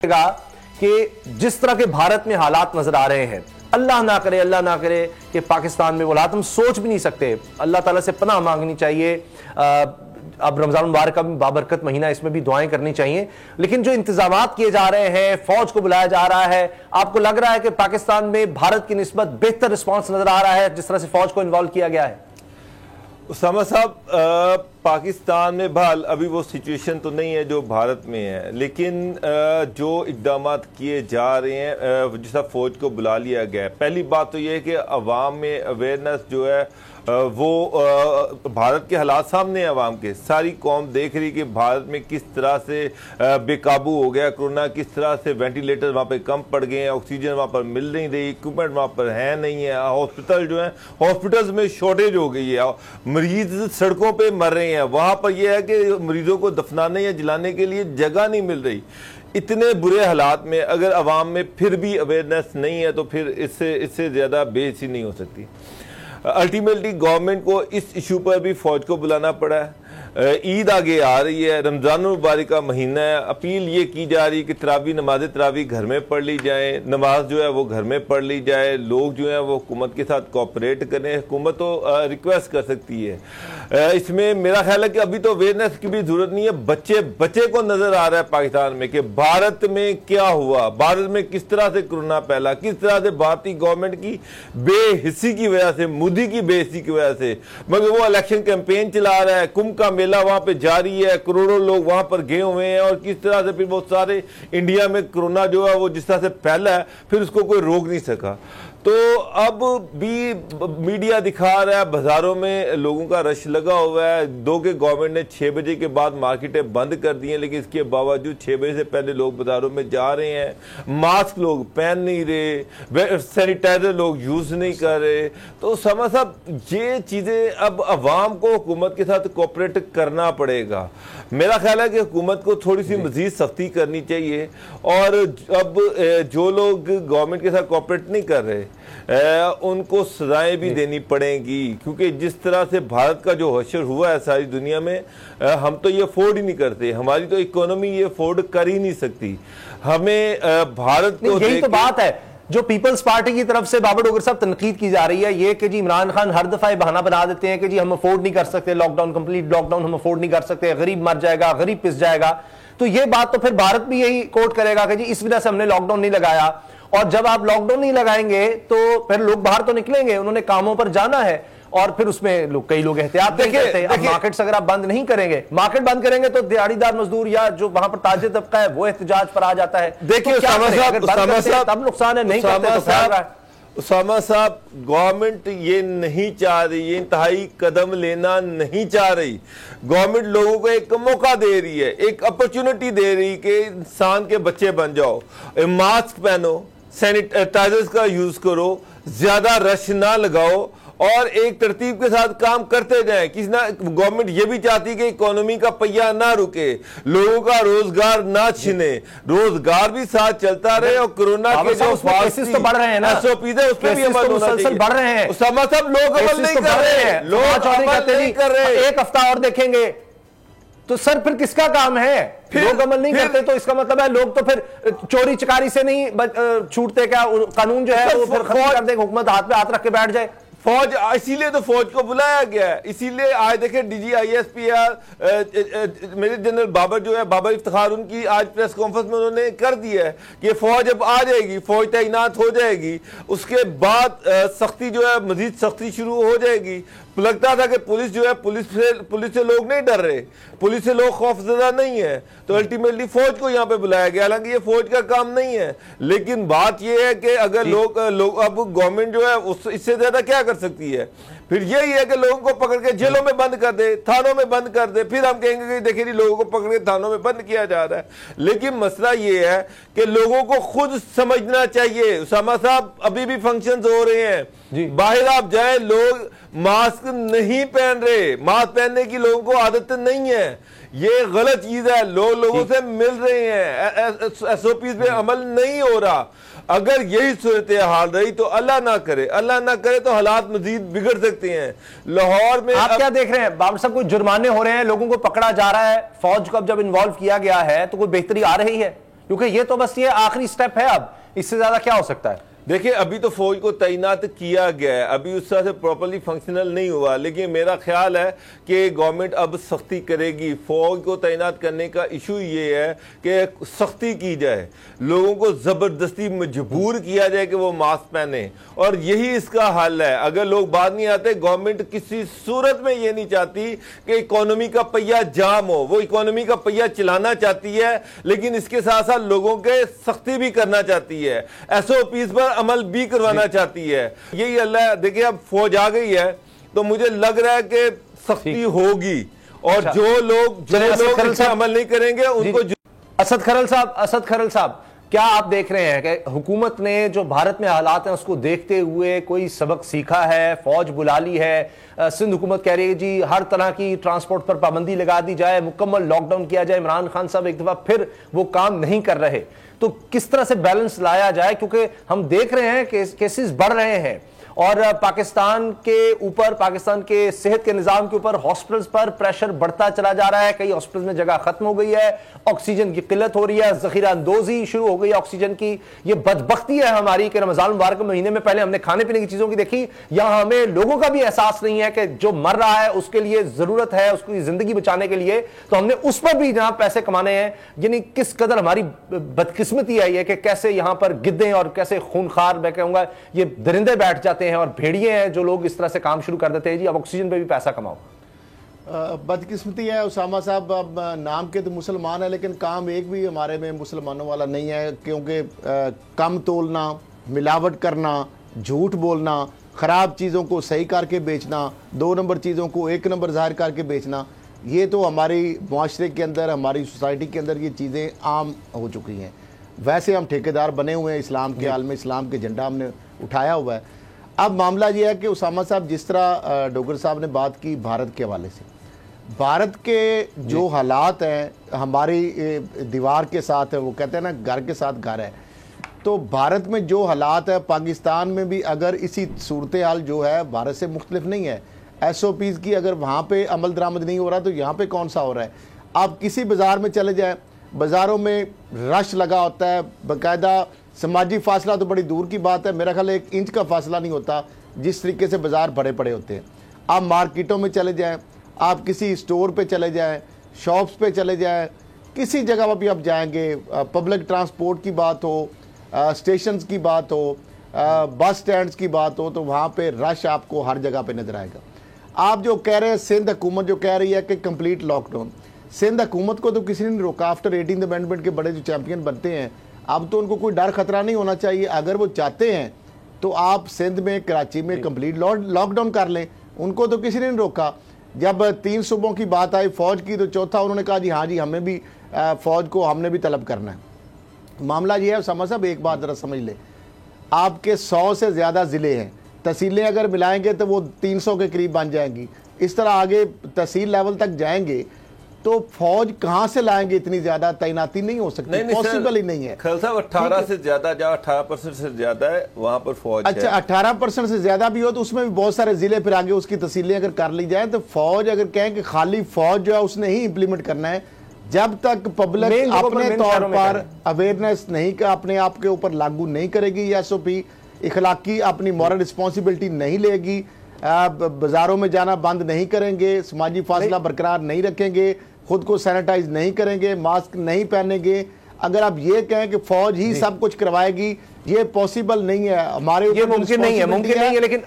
कि जिस तरह के भारत में हालात नजर आ रहे हैं, अल्लाह ना करे कि पाकिस्तान में वो हालात हम सोच भी नहीं सकते। अल्लाह ताला से पनाह मांगनी चाहिए। अब रमजान मुबारक का भी बाबरकत महीना, इसमें भी दुआएं करनी चाहिए। लेकिन जो इंतजामात किए जा रहे हैं, फौज को बुलाया जा रहा है, आपको लग रहा है कि पाकिस्तान में भारत की निस्बत बेहतर रिस्पॉन्स नजर आ रहा है जिस तरह से फौज को इन्वॉल्व किया गया है? उसामा साहब, पाकिस्तान में बहल अभी वो सिचुएशन तो नहीं है जो भारत में है, लेकिन जो इकदाम किए जा रहे हैं, जिस फौज को बुला लिया गया है, पहली बात तो ये है कि अवाम में अवेयरनेस जो है वो भारत के हालात सामने है। अवाम के सारी कौम देख रही कि भारत में किस तरह से बेकाबू हो गया कोरोना, किस तरह से वेंटिलेटर वहाँ पे कम पड़ गए हैं, ऑक्सीजन वहाँ पर मिल नहीं रही, इक्विपमेंट वहाँ पर है नहीं है, हॉस्पिटल जो है हॉस्पिटल्स में शॉर्टेज हो गई है, मरीज सड़कों पे मर रहे हैं। वहाँ पर यह है कि मरीजों को दफनाने या जलाने के लिए जगह नहीं मिल रही। इतने बुरे हालात में अगर अवाम में फिर भी अवेयरनेस नहीं है तो फिर इससे ज़्यादा बेइज्जती नहीं हो सकती। अल्टीमेटली गवर्नमेंट को इस इशू पर भी फौज को बुलाना पड़ा है। ईद आगे आ रही है, रमजान मुबारक का महीना है। अपील ये की जा रही है कि नमाज तरावी घर में पढ़ ली जाए, नमाज जो है वो घर में पढ़ ली जाए। लोग जो है वो हुकूमत के साथ कोऑपरेट करें। हुकूमत तो रिक्वेस्ट कर सकती है। इसमें मेरा ख्याल है कि अभी तो अवेयरनेस की भी जरूरत नहीं है। बच्चे को नजर आ रहा है पाकिस्तान में कि भारत में क्या हुआ, भारत में किस तरह से कोरोना फैला, किस तरह से भारतीय गवर्नमेंट की बेहिस्सी की वजह से, मोदी की बेहिस्सी की वजह से। मगर वो इलेक्शन कैंपेन चला रहा है, कुंभ का मेला वहां पे जारी है, करोड़ों लोग वहां पर गए हुए हैं, और किस तरह से फिर वो सारे इंडिया में कोरोना जो है वो जिस तरह से फैला है, फिर उसको कोई रोक नहीं सका। तो अब भी मीडिया दिखा रहा है बाजारों में लोगों का रश लगा हुआ है। दो के गवर्नमेंट ने 6 बजे के बाद मार्केटें बंद कर दी हैं, लेकिन इसके बावजूद 6 बजे से पहले लोग बाजारों में जा रहे हैं। मास्क लोग पहन नहीं रहे, सैनिटाइजर लोग यूज नहीं कर रहे। तो समझ साहब, ये चीजें अब अवाम को हुकूमत के साथ कोऑपरेट करना पड़ेगा। मेरा ख्याल है कि हुकूमत को थोड़ी सी मजीद सख्ती करनी चाहिए, और अब जो लोग गवर्नमेंट के साथ कोऑपरेट नहीं कर रहे उनको सजाएं भी देनी पड़ेंगी, क्योंकि जिस तरह से भारत का जो हशर हुआ है सारी दुनिया में, हम तो ये अफोर्ड ही नहीं करते। हमारी तो इकोनॉमी ये अफोर्ड कर ही नहीं सकती। हमें भारत को, यही तो बात है जो पीपल्स पार्टी की तरफ से बाबर डोगर साहब तनकीद की जा रही है, ये कि जी इमरान खान हर दफा बहाना बना देते हैं कि जी हम अफोर्ड नहीं कर सकते लॉकडाउन, कंप्लीट लॉकडाउन हम अफोर्ड नहीं कर सकते, गरीब मर जाएगा, गरीब पिस जाएगा। तो ये बात तो फिर भारत भी यही कोट करेगा कि जी इस वजह से हमने लॉकडाउन नहीं लगाया। और जब आप लॉकडाउन नहीं लगाएंगे तो फिर लोग बाहर तो निकलेंगे, उन्होंने कामों पर जाना है, और फिर उसमें कई लोग एहतियात नहीं करते। अब मार्केट्स अगर आप बंद नहीं करेंगे, मार्केट बंद करेंगे तो दिहाड़ीदार मजदूर या जो वहां पर ताजे तबका है वो एहतजाज पर आ जाता है। देखिए तो तब नुकसान है, नहीं करते तो क्या है? उसामा साहब, गवर्नमेंट ये नहीं चाह रही, ये इंतहाई कदम लेना नहीं चाह रही। गवर्नमेंट लोगों को एक मौका दे रही है, एक अपॉर्चुनिटी दे रही कि इंसान के बच्चे बन जाओ, मास्क पहनो, सैनिटाइजर्स का यूज करो, ज्यादा रश ना लगाओ, और एक तरतीब के साथ काम करते जाएं। किसी ना गवर्नमेंट ये भी चाहती कि इकोनॉमी का पहिया ना रुके, लोगों का रोजगार ना छिने, रोजगार भी साथ चलता रहे, और कोरोना के जो केसेस तो बढ़ रहे हैं ना, SOPs है उस पर भी अमल होना चाहिए। बढ़ रहे हैं, सब लोग अमल नहीं कर रहे हैं, लोग अमल नहीं कर रहे। एक हफ्ता और देखेंगे तो सर फिर किसका काम है? लोग अमल नहीं करते तो इसका मतलब है लोग तो फिर चोरी चकारी से नहीं छूटते क्या? कानून जो है वो फिर खत्म कर दे, हुकूमत हाथ पे हाथ रख के बैठ जाए। फौज, इसीलिए तो फौज को बुलाया गया है। इसीलिए आज देखें DGISP मेरे जनरल बाबर जो है, बाबर इफ्तिखार, उनकी आज प्रेस कॉन्फ्रेंस में उन्होंने कर दिया है कि फौज अब आ जाएगी, फौज तैनात हो जाएगी, उसके बाद सख्ती जो है मजीद सख्ती शुरू हो जाएगी। लगता था कि पुलिस जो है, पुलिस से लोग नहीं डर रहे, पुलिस से लोग खौफजदा नहीं है, तो अल्टीमेटली फौज को यहाँ पे बुलाया गया। हालांकि ये फौज का काम नहीं है, लेकिन बात ये है कि अगर लोग अब गवर्नमेंट जो है इससे ज्यादा क्या कर सकती है? फिर यही है कि लोगों को पकड़ के जेलों में बंद कर दे, थानों में बंद कर दे, फिर हम कहेंगे कि देखिए लोगों को पकड़ के थानों में बंद किया जा रहा है। लेकिन मसला ये है कि लोगों को खुद समझना चाहिए। उसामा साहब, अभी भी फंक्शंस हो रहे हैं, बाहर आप जाए, लोग मास्क नहीं पहन रहे, मास्क पहनने की लोगों को आदत नहीं है, ये गलत चीज है। लोगों से मिल रहे हैं, SOPs पे अमल नहीं हो रहा। अगर यही सूरत हाल रही तो अल्लाह ना करे तो हालात मजीद बिगड़ सकते हैं। लाहौर में आप क्या देख रहे हैं बाबर साहब? कुछ जुर्माने हो रहे हैं, लोगों को पकड़ा जा रहा है, फौज को अब जब इन्वॉल्व किया गया है तो कोई बेहतरी आ रही है? क्योंकि ये तो बस ये आखिरी स्टेप है, अब इससे ज्यादा क्या हो सकता है? देखिए, अभी तो फौज को तैनात किया गया है, अभी उस तरह से प्रॉपर्ली फंक्शनल नहीं हुआ, लेकिन मेरा ख्याल है कि गवर्नमेंट अब सख्ती करेगी। फौज को तैनात करने का इशू ये है कि सख्ती की जाए, लोगों को जबरदस्ती मजबूर किया जाए कि वो मास्क पहने, और यही इसका हल है। अगर लोग बात नहीं आते, गवर्नमेंट किसी सूरत में ये नहीं चाहती कि इकोनॉमी का पहिया जाम हो, वो इकोनॉमी का पहिया चलाना चाहती है, लेकिन इसके साथ साथ लोगों के सख्ती भी करना चाहती है, SOPs पर अमल भी करवाना चाहती है। यही अल्लाह, देखिए अब फौज आ गई है तो मुझे लग रहा है कि सख्ती होगी, और जो लोग इस अमल नहीं करेंगे उनको। असद खरल साहब, क्या आप देख रहे हैं कि हुकूमत ने जो भारत में हालात हैं उसको देखते हुए कोई सबक सीखा है? फौज बुला ली है, सिंध हुकूमत कह रही है जी हर तरह की ट्रांसपोर्ट पर पाबंदी लगा दी जाए, मुकम्मल लॉकडाउन किया जाए। इमरान खान साहब एक दफा फिर वो काम नहीं कर रहे, तो किस तरह से बैलेंस लाया जाए? क्योंकि हम देख रहे हैं कि केसेस बढ़ रहे हैं और पाकिस्तान के ऊपर, पाकिस्तान के सेहत के निजाम के ऊपर, हॉस्पिटल्स पर प्रेशर बढ़ता चला जा रहा है। कई हॉस्पिटल्स में जगह खत्म हो गई है, ऑक्सीजन की किल्लत हो रही है, जखीरा अंदोजी शुरू हो गई है ऑक्सीजन की। ये बदबख्ती है हमारी कि रमजान मुबारक महीने में पहले हमने खाने पीने की चीजों की देखी, यहां हमें लोगों का भी एहसास नहीं है कि जो मर रहा है उसके लिए जरूरत है, उसकी जिंदगी बचाने के लिए, तो हमने उस पर भी जहां पैसे कमाने हैं। यानी किस कदर हमारी बदकिस्मती है ये कि कैसे यहां पर गिद्धे और कैसे खूनखार, मैं कहूंगा ये दरिंदे बैठ जाते हैं और भेड़िए हैं जो लोग इस तरह से काम शुरू कर देते हैं जी अब ऑक्सीजन पे भी पैसा कमाओ। बदकिस्मती है उसामा साहब, अब नाम के तो मुसलमान है लेकिन काम एक भी हमारे में मुसलमानों वाला नहीं है, क्योंकि कम तोलना, मिलावट करना, झूठ बोलना, ख़राब चीज़ों को सही करके बेचना, 2 नंबर चीज़ों को 1 नंबर ज़ाहिर करके बेचना, ये तो हमारी माशरे के अंदर, हमारी सोसाइटी के अंदर ये चीज़ें आम हो चुकी हैं। वैसे हम ठेकेदार बने हुए हैं, इस्लाम के हाल में इस्लाम के झंडा हमने उठाया हुआ है। अब मामला ये है कि उसामा साहब, जिस तरह डोगर साहब ने बात की भारत के हवाले से, भारत के जो हालात हैं हमारी दीवार के साथ है, वो कहते हैं ना घर के साथ घर है, तो भारत में जो हालात है पाकिस्तान में भी अगर इसी सूरत हाल जो है भारत से मुख्तलिफ नहीं है। SOPs की अगर वहाँ पे अमल दरामद नहीं हो रहा तो यहाँ पे कौन सा हो रहा है? आप किसी बाज़ार में चले जाएं, बाज़ारों में रश लगा होता है, बाकायदा समाजी फासला तो बड़ी दूर की बात है, मेरा ख्याल 1 इंच का फासला नहीं होता जिस तरीके से बाज़ार भरे पड़े होते हैं। आप मार्केटों में चले जाएं, आप किसी स्टोर पे चले जाएं, शॉप्स पे चले जाएं, किसी जगह पर भी आप जाएंगे, पब्लिक ट्रांसपोर्ट की बात हो, स्टेशंस की बात हो, बस स्टैंड्स की बात हो, तो वहाँ पे रश आपको हर जगह पे नज़र आएगा। आप जो कह रहे हैं, सिंध हुकूमत जो कह रही है कि कंप्लीट लॉकडाउन, सिंध हुकूमत को तो किसी ने नहीं रोका। आफ्टर 18th अमेंडमेंट के बड़े जो चैंपियन बनते हैं, अब तो उनको कोई डर खतरा नहीं होना चाहिए। अगर वो चाहते हैं तो आप सिंध में, कराची में कंप्लीट लॉकडाउन कर लें, उनको तो किसी ने नहीं रोका। जब 3 सूबों की बात आई फौज की, तो चौथा उन्होंने कहा जी हाँ जी हमें भी फौज को हमने भी तलब करना है। मामला ये है समझ साहब, एक बात ज़रा समझ ले, आपके 100 से ज़्यादा ज़िले हैं, तहसीलें अगर मिलाएंगे तो वो 300 के करीब बन जाएंगी। इस तरह आगे तहसील लेवल तक जाएंगे तो फौज कहां से लाएंगे? इतनी ज्यादा तैनाती नहीं हो सकती, पॉसिबल ही नहीं है। खैर साहब 18 से ज्यादा, जहाँ 18% से ज्यादा है वहां पर फौज है। अच्छा, 18% से ज्यादा भी हो तो उसमें भी बहुत सारे जिले फिर आगे उसकी तहसीलें अगर कर ली जाए तो फौज, अगर कहें कि खाली फौज जो है उसने ही इंप्लीमेंट करना है, जब तक पब्लिक अपने तौर पर अवेयरनेस नहीं का अपने आप के ऊपर लागू नहीं करेगी, SOP इखलाकी अपनी मॉरल रिस्पॉन्सिबिलिटी नहीं लेगी, बाजारों में जाना बंद नहीं करेंगे, समाजी फासला बरकरार नहीं रखेंगे, खुद को सैनिटाइज नहीं करेंगे, मास्क नहीं पहनेंगे, अगर आप ये कहें कि फौज ही सब कुछ करवाएगी, ये पॉसिबल नहीं है। हमारे ये मुमकिन नहीं है, लेकिन